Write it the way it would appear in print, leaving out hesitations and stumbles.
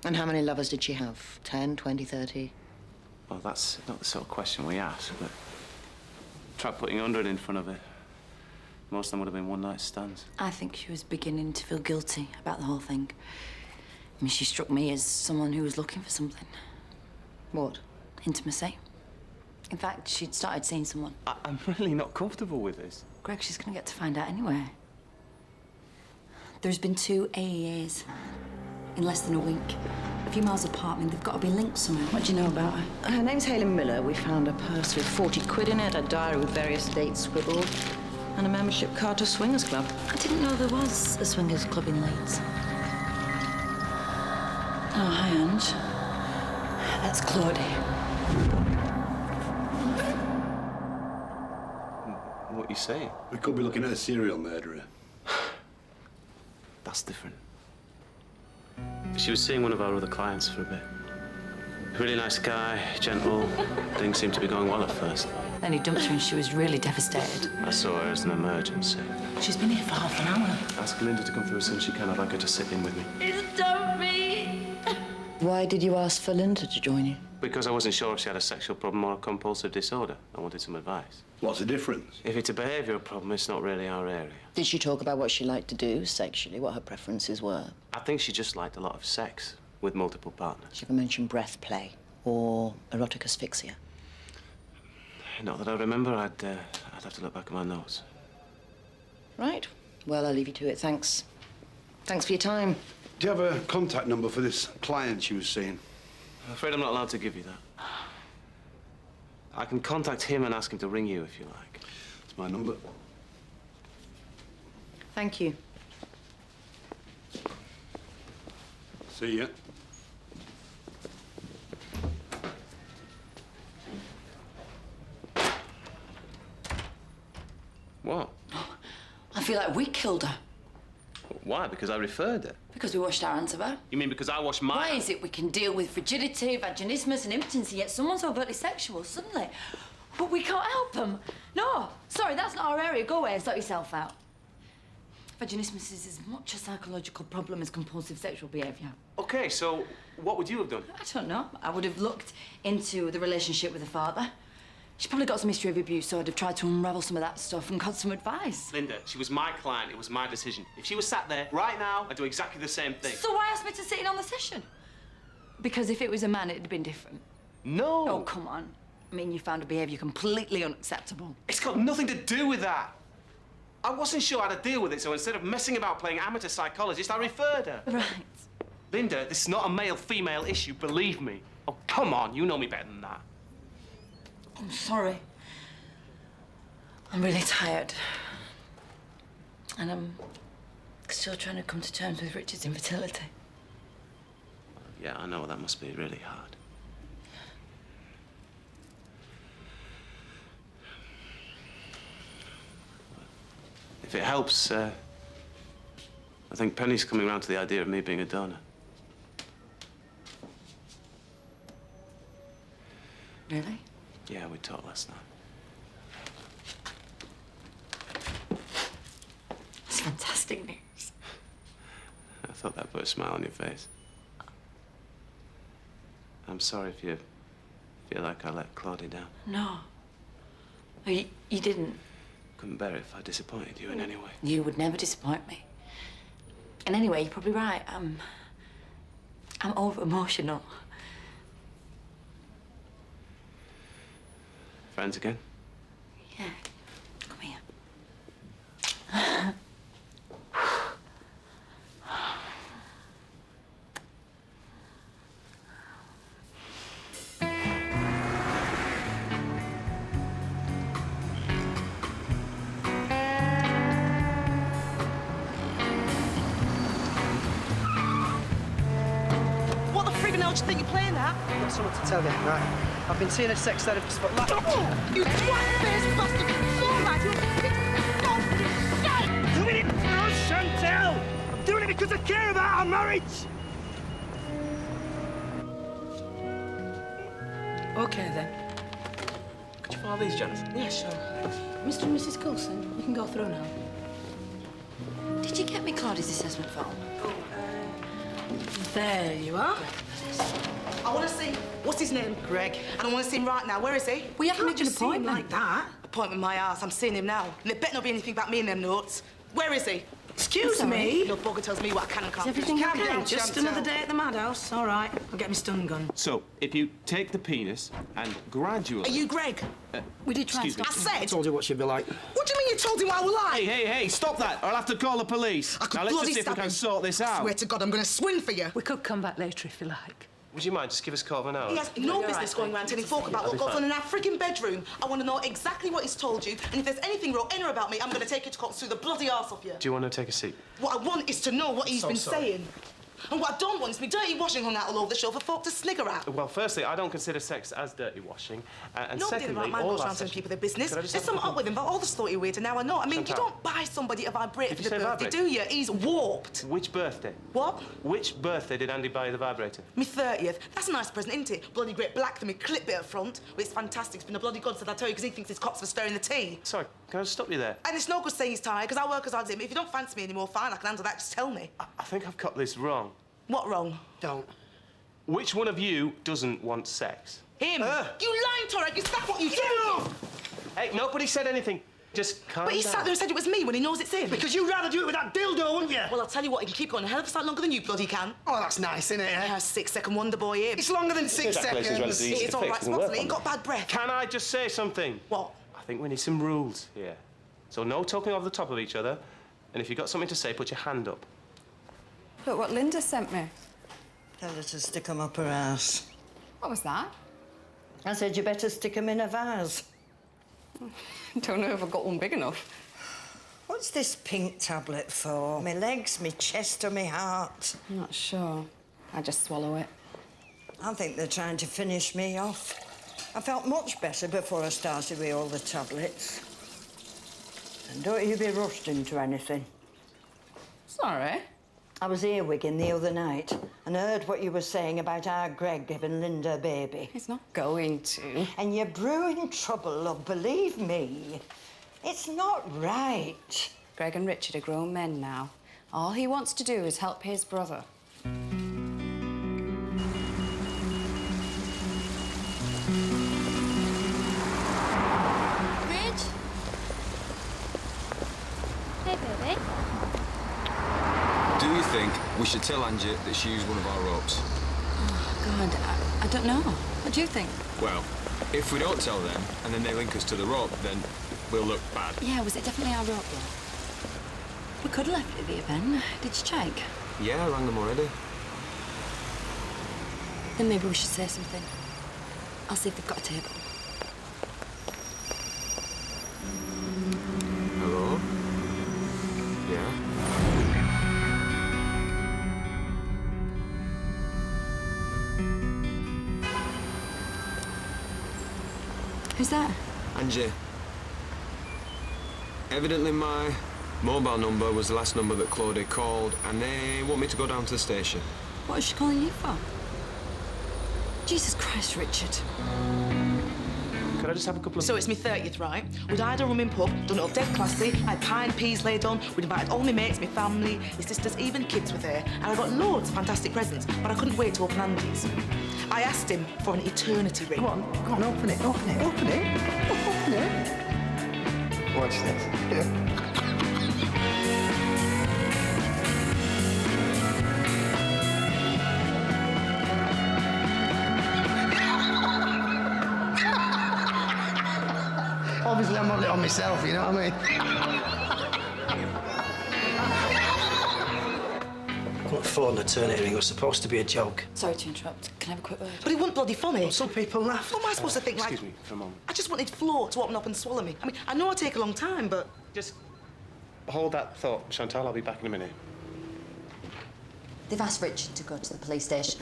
And how many lovers did she have? 10, 20, 30? Well, that's not the sort of question we ask, but try putting 100 in front of it. Most of them would have been one-night stands. I think she was beginning to feel guilty about the whole thing. I mean, she struck me as someone who was looking for something. What? Intimacy. In fact, she'd started seeing someone. I'm really not comfortable with this. Greg, she's gonna get to find out anyway. There's been 2 AEAs in less than a week. A few miles apart. I mean, they've got to be linked somehow. What do you know about her? Her name's Hayley Miller. We found a purse with 40 quid in it, a diary with various dates scribbled, and a membership card to a swingers club. I didn't know there was a swingers club in Leeds. Oh, hi, Ange. That's Claudie. What are you saying? We could be looking at a serial murderer. That's different. She was seeing one of our other clients for a bit. Really nice guy, gentle. Things seemed to be going well at first. Then he dumped her and she was really devastated. I saw her as an emergency. She's been here for half an hour. Ask Linda to come through as soon as she can. I'd like her to sit in with me. He's dumped me. Why did you ask for Linda to join you? Because I wasn't sure if she had a sexual problem or a compulsive disorder. I wanted some advice. What's the difference? If it's a behavioural problem, it's not really our area. Did she talk about what she liked to do sexually, what her preferences were? I think she just liked a lot of sex with multiple partners. She ever mentioned breath play or erotic asphyxia? Not that I remember. I'd have to look back at my notes. Right. Well, I'll leave you to it. Thanks. Thanks for your time. Do you have a contact number for this client she was seeing? I'm afraid I'm not allowed to give you that. I can contact him and ask him to ring you if you like. It's my number. Thank you. See ya. What? I feel like we killed her. Why? Because I referred her? Because we washed our hands of her. You mean because I washed my... Why is it we can deal with frigidity, vaginismus and impotency, yet someone's overtly sexual suddenly? But we can't help them. No, sorry, that's not our area. Go away and sort yourself out. Vaginismus is as much a psychological problem as compulsive sexual behaviour. OK, so what would you have done? I don't know. I would have looked into the relationship with the father. She probably got some history of abuse, so I'd have tried to unravel some of that stuff and got some advice. Linda, she was my client. It was my decision. If she was sat there right now, I'd do exactly the same thing. So why ask me to sit in on the session? Because if it was a man, it'd have been different. No. Oh, come on. I mean, you found a behaviour completely unacceptable. It's got nothing to do with that. I wasn't sure how to deal with it, so instead of messing about playing amateur psychologist, I referred her. Right. Linda, this is not a male-female issue, believe me. Oh, come on, you know me better than that. I'm sorry. I'm really tired. And I'm still trying to come to terms with Richard's infertility. Yeah, I know, that must be really hard. If it helps, I think Penny's coming round to the idea of me being a donor. Really? Yeah, we talked last night. It's fantastic news. I thought that put a smile on your face. I'm sorry if you feel like I let Claudie down. No. Oh, you didn't. Couldn't bear it if I disappointed you in any way. You would never disappoint me. And anyway, you're probably right. I'm over-emotional. Friends again? Yeah. Come here. What the friggin' hell do you think you're playing at? I've got someone to tell you, right? I've been seeing a sex therapist for like... You twat-faced bastard! So mad! You're doing it for us, Chantel! I'm doing it because I care about our marriage! Okay, then. Could you follow these, Janice? Yeah, sure. Mr. and Mrs. Coulson, you can go through now. Did you get me Claudie's assessment form? There you are. I want to see, what's his name? Greg. And I want to see him right now. Where is he? We haven't Can't made an just see him appointment. like that. Appointment my ass. I'm seeing him now. And there better not be anything about me in them notes. Where is he? Excuse me. No bugger tells me what I can and can't Is do. everything Calm okay? down, Just Chantal. another day at the madhouse. All right. I'll get my stun gun. So, if you take the penis and gradually... Are you Greg? We did try and Excuse me. stop I said. Told you what she'd be like. What do you mean you told him what I was like? Hey, stop that, or I'll have to call the police. I could Now, let's bloody just see if we stab can him. sort this I out. swear to God, I'm going to swing for you. We could come back later if you like. Would you mind just give us a quarter of an hour? He has no business going around telling folk about what goes on in our frigging bedroom. I want to know exactly what he's told you, and if there's anything wrong in or about me, I'm going to take you to court and sue the bloody arse off you. Do you want to take a seat? What I want is to know what he's been saying. And what I don't want is me dirty washing hung out all over the show for folk to snigger at. Well, firstly, I don't consider sex as dirty washing. And Nobody in the secondly, right mind all goes our around telling sessions- people their business. Could I just There's have a something up with him, but all the thought he weird, and now I know. I mean, you Chantal. don't buy somebody a vibrator Did for you their say birthday, vibrate? do you? He's warped. Which birthday? What? Which birthday did Andy buy you the vibrator? Me 30th. That's a nice present, isn't it? Bloody great black with me clip bit up front. Well, it's fantastic. It's been a bloody godsend, I tell you, because he thinks his cops for stirring the tea. Sorry, can I just stop you there? And it's no good saying he's tired, because I work as hard as him. If you don't fancy me anymore, fine, I can handle that. Just tell me. I think I've got this wrong. What wrong? Don't. Which one of you doesn't want sex? Him. You lying, Torek. Is that what you do? Hey, nobody said anything. Just calm But he down. sat there and said it was me when he knows it's him. Because you'd rather do it with that dildo, wouldn't you? Well, I'll tell you what, he can keep going a hell of a sight longer than you bloody can. Oh, that's nice, isn't it? Yeah, 6-second wonder boy here. It's longer than 6 Ejaculation's seconds. relatively easy It's to all fix, right doesn't spots, work and he ain't on got bad breath. Can I just say something? What? I think we need some rules here. So no talking over the top of each other. And if you've got something to say, put your hand up. Look what Linda sent me. Tell her to stick 'em up her ass. What was that? I said you better stick 'em in a vase. Don't know if I've got one big enough. What's this pink tablet for? My legs, my chest or my heart? I'm not sure. I just swallow it. I think they're trying to finish me off. I felt much better before I started with all the tablets. And don't you be rushed into anything. Sorry. I was earwigging the other night and heard what you were saying about our Greg giving Linda a baby. He's not going to. And you're brewing trouble, love, believe me. It's not right. Greg and Richard are grown men now. All he wants to do is help his brother. Rich? Hey, baby. Do you think we should tell Angie that she used one of our ropes? God, I don't know. What do you think? Well, if we don't tell them and then they link us to the rope, then we'll look bad. Yeah, was it definitely our rope though? We could have left it there, Ben. Did you check? Yeah, I rang them already. Then maybe we should say something. I'll see if they've got a table. Hello? Yeah? Who's that? Angie. Evidently my mobile number was the last number that Claudia called, and they want me to go down to the station. What is she calling you for? Jesus Christ, Richard. Could I just have a couple of... So it's me 30th, right? We'd had a rum in pub, done it up dead classy. I had pie and peas laid on. We'd invited all my mates, my family, my sisters, even the kids were there. And I got loads of fantastic presents, but I couldn't wait to open Andy's. I asked him for an eternity ring. Go on, open it, open it, open it. Open it. Watch this. Obviously, I'm on it on myself, you know what I mean? What for an eternity ring? It was supposed to be a joke. Sorry to interrupt. Can I have a quick word? But it wasn't bloody funny. Some people laugh. What am I supposed to think, like... Excuse me for a moment. I just wanted Flo to open up and swallow me. I mean, I know it'll take a long time, but... Just hold that thought, Chantal. I'll be back in a minute. They've asked Richard to go to the police station.